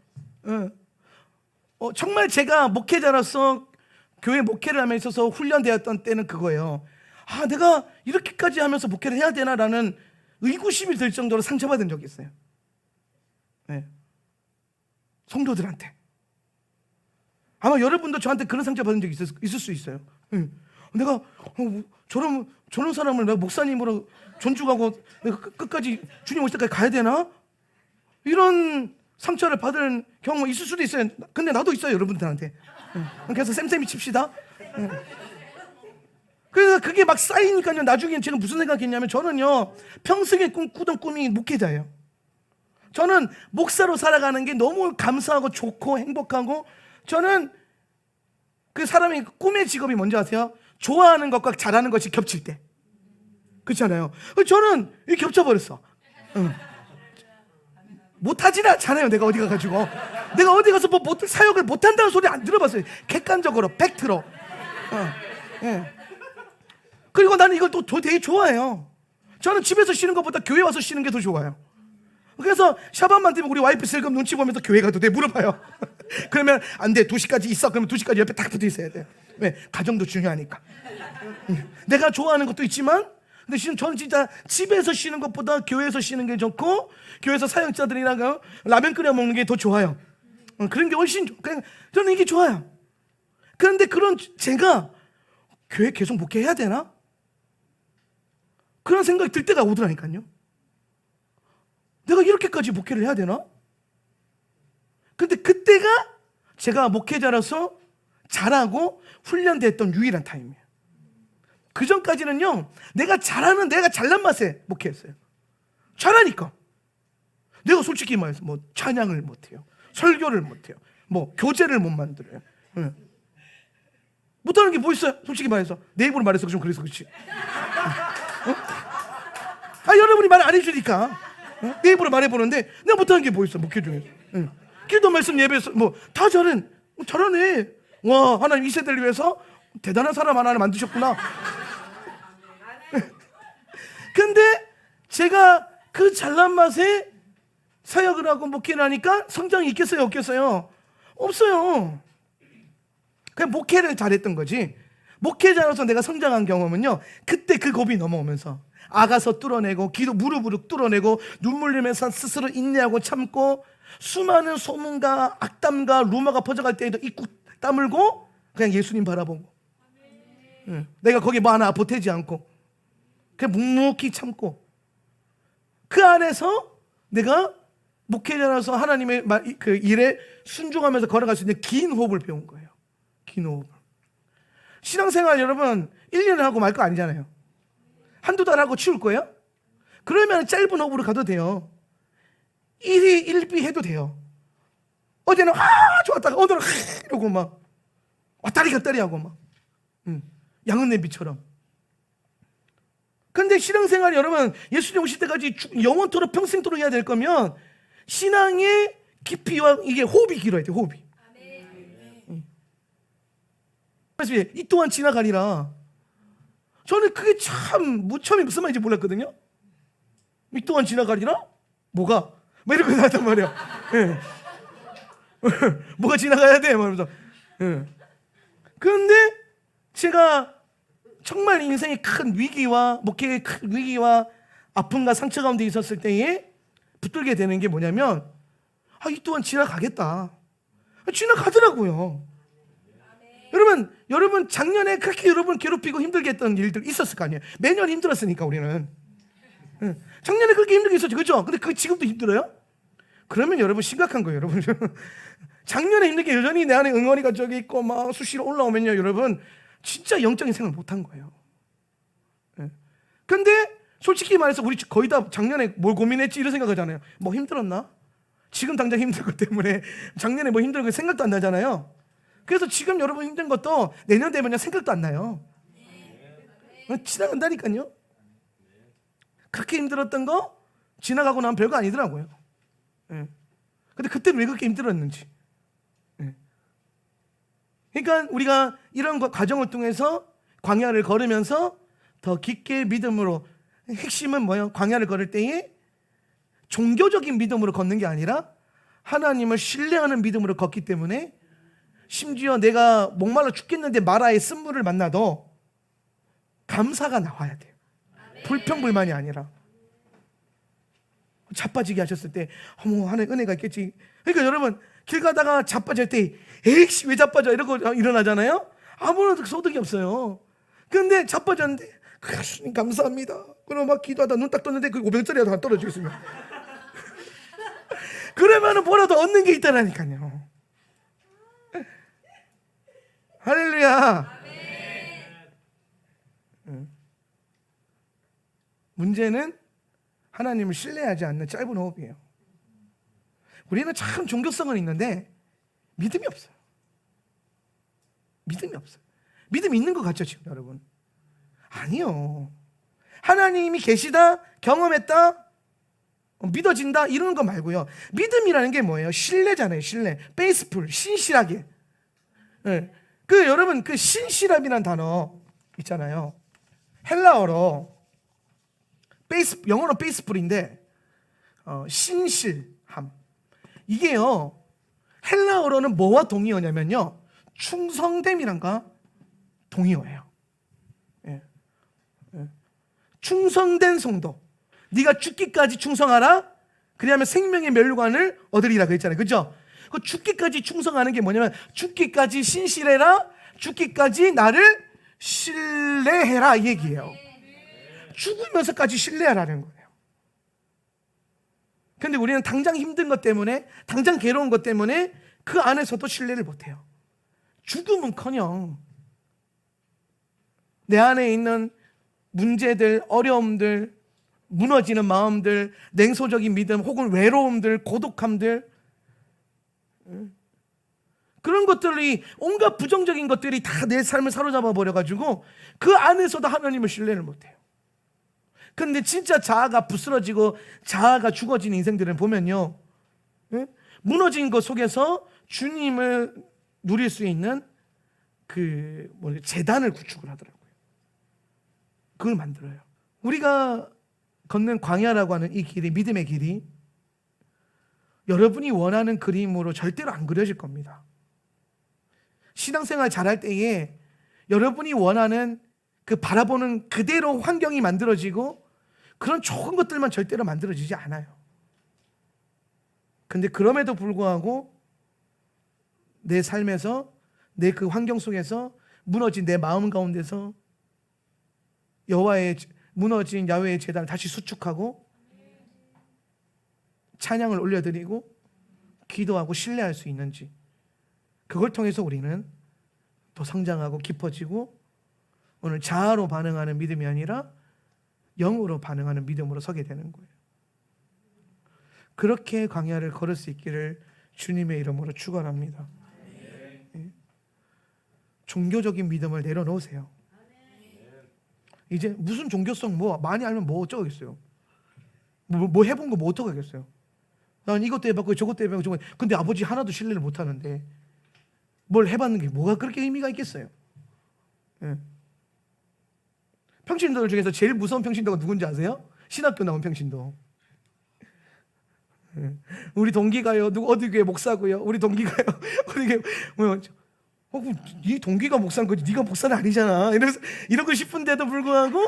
정말 제가 목회자로서 교회 목회를 하면서 있어서 훈련되었던 때는 그거예요. 아, 내가 이렇게까지 하면서 목회를 해야 되나라는 의구심이 들 정도로 상처받은 적이 있어요. 네. 성도들한테. 아마 여러분도 저한테 그런 상처받은 적이 있을 수 있어요. 내가 저런 사람을 내가 목사님으로 존중하고 내가 끝까지 주님 오실 때까지 가야 되나? 이런 상처를 받은 경우 있을 수도 있어요. 근데 나도 있어요, 여러분들한테. 그래서 쌤쌤이 칩시다. 그래서 그게 막 쌓이니까요. 나중에 제가 무슨 생각했냐면 저는요 평생에 꾸던 꿈이 목회자예요. 저는 목사로 살아가는 게 너무 감사하고 좋고 행복하고, 저는 그 사람이 꿈의 직업이 뭔지 아세요? 좋아하는 것과 잘하는 것이 겹칠 때. 그렇잖아요. 저는 이 겹쳐버렸어. 못하진 않잖아요. 내가 어디 가가지고 내가 어디 가서 뭐 사역을 못한다는 소리 안 들어봤어요. 객관적으로 팩트로. 예. 그리고 나는 이걸 또 되게 좋아해요. 저는 집에서 쉬는 것보다 교회 와서 쉬는 게 더 좋아요. 그래서 샤방만 되면 우리 와이프 슬금 눈치 보면서 교회 가도 돼 물어봐요. 그러면 안 돼, 2시까지 있어. 그러면 2시까지 옆에 딱 붙어 있어야 돼. 왜? 가정도 중요하니까. 내가 좋아하는 것도 있지만, 근데 지금 저는 진짜 집에서 쉬는 것보다 교회에서 쉬는 게 좋고, 교회에서 사역자들이랑 라면 끓여 먹는 게 더 좋아요. 그런 게 훨씬 그냥 저는 이게 좋아요. 그런데 그런 제가 교회 계속 목회해야 되나? 그런 생각이 들 때가 오더라니까요. 내가 이렇게까지 목회를 해야 되나? 근데 그때가 제가 목회자로서 잘하고 훈련됐던 유일한 타임이에요. 그 전까지는요, 내가 잘난 맛에 목회했어요. 잘하니까. 내가 솔직히 말해서 뭐 찬양을 못해요, 설교를 못해요, 뭐 교재를 못 만들어요. 못하는 게 뭐 있어요? 솔직히 말해서 내 입으로 말해서 좀 그래서 그렇지. 여러분이 말 안 해주니까 내 입으로 말해보는데 내가 못하는 게 뭐 있어? 목회 중에서. 기도 말씀 예배에서 뭐 다 잘하네. 와, 하나님 이 세대를 위해서 대단한 사람 하나를 만드셨구나. 근데 제가 그 잘난 맛에 사역을 하고 목회를 하니까 성장이 있겠어요, 없겠어요? 없어요. 그냥 목회를 잘했던 거지. 목회자로서 내가 성장한 경험은요, 그때 그 고비 넘어오면서 아가서 뚫어내고 기도 무릎으로 뚫어내고 눈물 흘리면서 스스로 인내하고 참고, 수많은 소문과 악담과 루머가 퍼져갈 때에도 입구 다물고 그냥 예수님 바라보고, 내가 거기 뭐 하나 보태지 않고 그냥 묵묵히 참고, 그 안에서 내가 목회자로서 하나님의 그 일에 순종하면서 걸어갈 수 있는 긴 호흡을 배운 거예요. 긴 호흡. 신앙생활 여러분 1년을 하고 말 거 아니잖아요. 한두 달 하고 치울 거예요? 그러면 짧은 호흡으로 가도 돼요. 1위 1비 해도 돼요. 어제는 좋았다가 오늘은 이러고 막 왔다리 갔다리 하고 막 양은 냄비처럼. 근데 신앙생활 여러분 예수님 오실 때까지 영원토록 평생토록 해야 될 거면 신앙의 깊이와 이게 호흡이 길어야 돼. 호흡이. 이 또한 지나가리라. 저는 그게 참 처음에 무슨 말인지 몰랐거든요. 이 또한 지나가리라? 뭐가? 막 이러고 나왔단 말이야. 뭐가 지나가야 돼? 말하면서. 그런데 제가 정말 인생의 큰 위기와 목회의 큰 위기와 아픔과 상처 가운데 있었을 때에 붙들게 되는 게 뭐냐면, 이 또한 지나가겠다. 지나가더라고요. 여러분 작년에 그렇게 여러분 괴롭히고 힘들게 했던 일들 있었을 거 아니에요. 매년 힘들었으니까 우리는. 작년에 그렇게 힘들게 있었죠, 그렇죠? 근데 그 지금도 힘들어요? 그러면 여러분 심각한 거예요, 여러분. 작년에 힘들게 여전히 내 안에 응어리가 저기 있고 막 수시로 올라오면요, 여러분 진짜 영적인 생활을 못한 거예요. 예. 근데 솔직히 말해서 우리 거의 다 작년에 뭘 고민했지 이런 생각하잖아요. 뭐 힘들었나? 지금 당장 힘든 것 때문에 작년에 뭐 힘든 거 생각도 안 나잖아요. 그래서 지금 여러분 힘든 것도 내년 되면 생각도 안 나요. 지나간다니까요. 그렇게 힘들었던 거 지나가고 나면 별거 아니더라고요. 예. 근데 그때는 왜 그렇게 힘들었는지. 예. 그러니까 우리가 이런 과정을 통해서 광야를 걸으면서 더 깊게 믿음으로, 핵심은 뭐예요? 광야를 걸을 때에 종교적인 믿음으로 걷는 게 아니라 하나님을 신뢰하는 믿음으로 걷기 때문에, 심지어 내가 목말라 죽겠는데 마라의 쓴물을 만나도 감사가 나와야 돼요. 불평불만이 아니라. 자빠지게 하셨을 때 어머 하나님 은혜가 있겠지. 그러니까 여러분 길 가다가 자빠질 때 에이씨 왜 자빠져 이러고 일어나잖아요. 아무런 소득이 없어요. 근데 자빠졌는데 하나님 감사합니다. 그럼 막 기도하다 눈 딱 떴는데 그 500짜리가 다 떨어지고 있으면 그러면은 뭐라도 얻는 게 있다라니까요. 할렐루야. 문제는 하나님을 신뢰하지 않는 짧은 호흡이에요. 우리는 참 종교성은 있는데 믿음이 없어요. 믿음이 없어요. 믿음이 있는 것 같죠 지금 여러분? 아니요. 하나님이 계시다, 경험했다, 믿어진다 이러는 거 말고요. 믿음이라는 게 뭐예요? 신뢰잖아요. 신뢰. 페이스풀, 신실하게. 네. 그 여러분 그 신실함이라는 단어 있잖아요. 헬라어로 영어로 페이스풀인데 신실함. 이게요 헬라어로는 뭐와 동의어냐면요 충성됨이란가 동의어예요. 예. 예. 충성된 성도. 네가 죽기까지 충성하라. 그리하면 생명의 멸류관을 얻으리라 그랬잖아요. 그죠? 그 죽기까지 충성하는 게 뭐냐면 죽기까지 신실해라. 죽기까지 나를 신뢰해라 이 얘기예요. 죽으면서까지 신뢰하라는 거예요. 근데 우리는 당장 힘든 것 때문에, 당장 괴로운 것 때문에 그 안에서도 신뢰를 못해요. 죽음은커녕 내 안에 있는 문제들, 어려움들, 무너지는 마음들, 냉소적인 믿음, 혹은 외로움들, 고독함들, 그런 것들이, 온갖 부정적인 것들이 다 내 삶을 사로잡아 버려가지고 그 안에서도 하나님을 신뢰를 못해요. 근데 진짜 자아가 부스러지고 자아가 죽어진 인생들을 보면요, 무너진 것 속에서 주님을 누릴 수 있는 그 재단을 구축을 하더라고요. 그걸 만들어요. 우리가 걷는 광야라고 하는 이 길이, 믿음의 길이 여러분이 원하는 그림으로 절대로 안 그려질 겁니다. 신앙생활 잘할 때에 여러분이 원하는 그 바라보는 그대로 환경이 만들어지고 그런 좋은 것들만 절대로 만들어지지 않아요. 근데 그럼에도 불구하고 내 삶에서, 내 그 환경 속에서 무너진 내 마음 가운데서 무너진 야훼의 제단을 다시 수축하고 찬양을 올려드리고 기도하고 신뢰할 수 있는지, 그걸 통해서 우리는 더 성장하고 깊어지고 오늘 자아로 반응하는 믿음이 아니라 영으로 반응하는 믿음으로 서게 되는 거예요. 그렇게 광야를 걸을 수 있기를 주님의 이름으로 축원합니다. 종교적인 믿음을 내려놓으세요. 이제 무슨 종교성 뭐 많이 알면 뭐 어쩌겠어요. 뭐 해본 거 뭐 어떡하겠어요. 난 이것도 해봤고 저것도 해봤고 저것. 근데 아버지 하나도 신뢰를 못 하는데 뭘 해봤는 게 뭐가 그렇게 의미가 있겠어요. 예. 평신도들 중에서 제일 무서운 평신도가 누군지 아세요? 신학교 나온 평신도. 예. 우리 동기가요, 누구 어디 교회 목사고요. 우리 동기가요, 어디 교회 이 동기가 목사인 거지 네가 목사는 아니잖아. 이러고 싶은데도 불구하고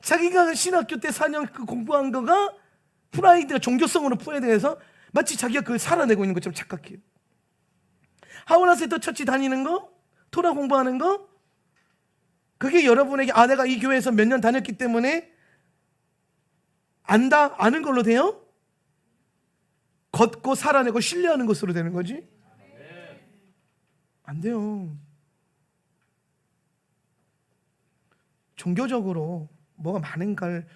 자기가 신학교 때 4년 그 공부한 거가 프라이드가 종교성으로 포함돼서 마치 자기가 그걸 살아내고 있는 것처럼 착각해요. 하원아세터 처치 다니는 거, 토라 공부하는 거, 그게 여러분에게 내가 이 교회에서 몇 년 다녔기 때문에 아는 걸로 돼요? 걷고 살아내고 신뢰하는 것으로 되는 거지? 안 돼요. 종교적으로 뭐가 많은가를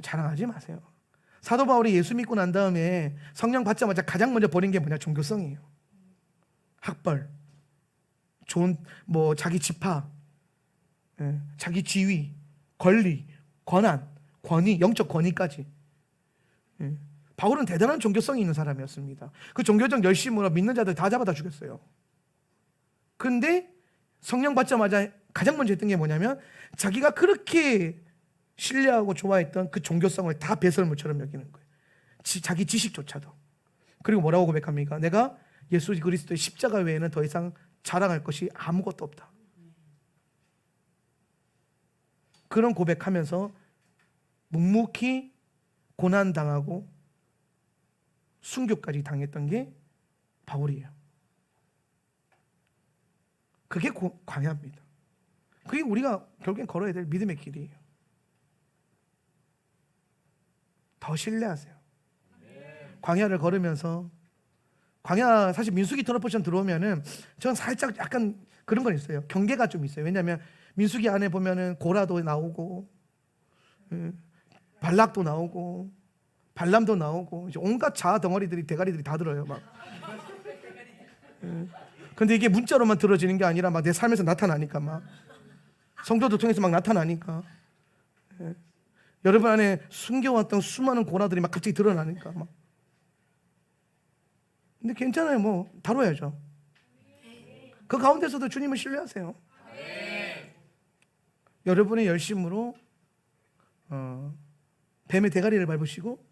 자랑하지 마세요. 사도 바울이 예수 믿고 난 다음에 성령 받자마자 가장 먼저 버린 게 뭐냐? 종교성이에요. 학벌, 좋은 뭐 자기 지파, 자기 지위, 권리, 권한, 권위, 영적 권위까지. 바울은 대단한 종교성이 있는 사람이었습니다. 그 종교적 열심으로 믿는 자들 다 잡아다 죽였어요. 근데 성령 받자마자 가장 먼저 했던 게 뭐냐면 자기가 그렇게 신뢰하고 좋아했던 그 종교성을 다 배설물처럼 여기는 거예요. 자기 지식조차도. 그리고 뭐라고 고백합니까? 내가 예수 그리스도의 십자가 외에는 더 이상 자랑할 것이 아무것도 없다. 그런 고백하면서 묵묵히 고난당하고 순교까지 당했던 게 바울이에요. 그게 광야입니다. 그게 우리가 결국엔 걸어야 될 믿음의 길이에요. 더 신뢰하세요. 광야를 걸으면서, 광야 사실 민수기 터널포션 들어오면은 저는 살짝 약간 그런 건 있어요. 경계가 좀 있어요. 왜냐하면 민수기 안에 보면은 고라도 나오고 발락도 나오고 발람도 나오고 이제 온갖 자아 덩어리들이 대가리들이 다 들어요. 막. 근데 이게 문자로만 들어지는 게 아니라 막 내 삶에서 나타나니까 막 성도들 통해서 막 나타나니까 여러분 안에 숨겨왔던 수많은 고라들이 막 갑자기 드러나니까 막. 근데 괜찮아요. 뭐 다뤄야죠. 그 가운데서도 주님을 신뢰하세요. 여러분의 열심으로 뱀의 대가리를 밟으시고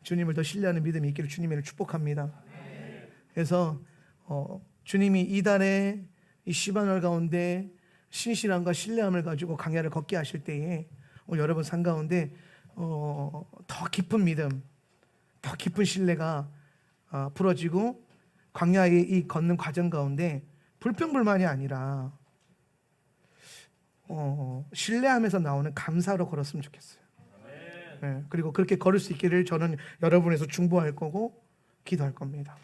주님을 더 신뢰하는 믿음이 있기를 주님을 축복합니다. 그래서 주님이 이달의 이 시반월 가운데 신실함과 신뢰함을 가지고 강야를 걷게 하실 때에 여러분 삶 가운데 더 깊은 믿음, 더 깊은 신뢰가 부러지고 광야의 이 걷는 과정 가운데 불평불만이 아니라 신뢰하면서 나오는 감사로 걸었으면 좋겠어요. 네, 그리고 그렇게 걸을 수 있기를 저는 여러분에서 중보할 거고 기도할 겁니다.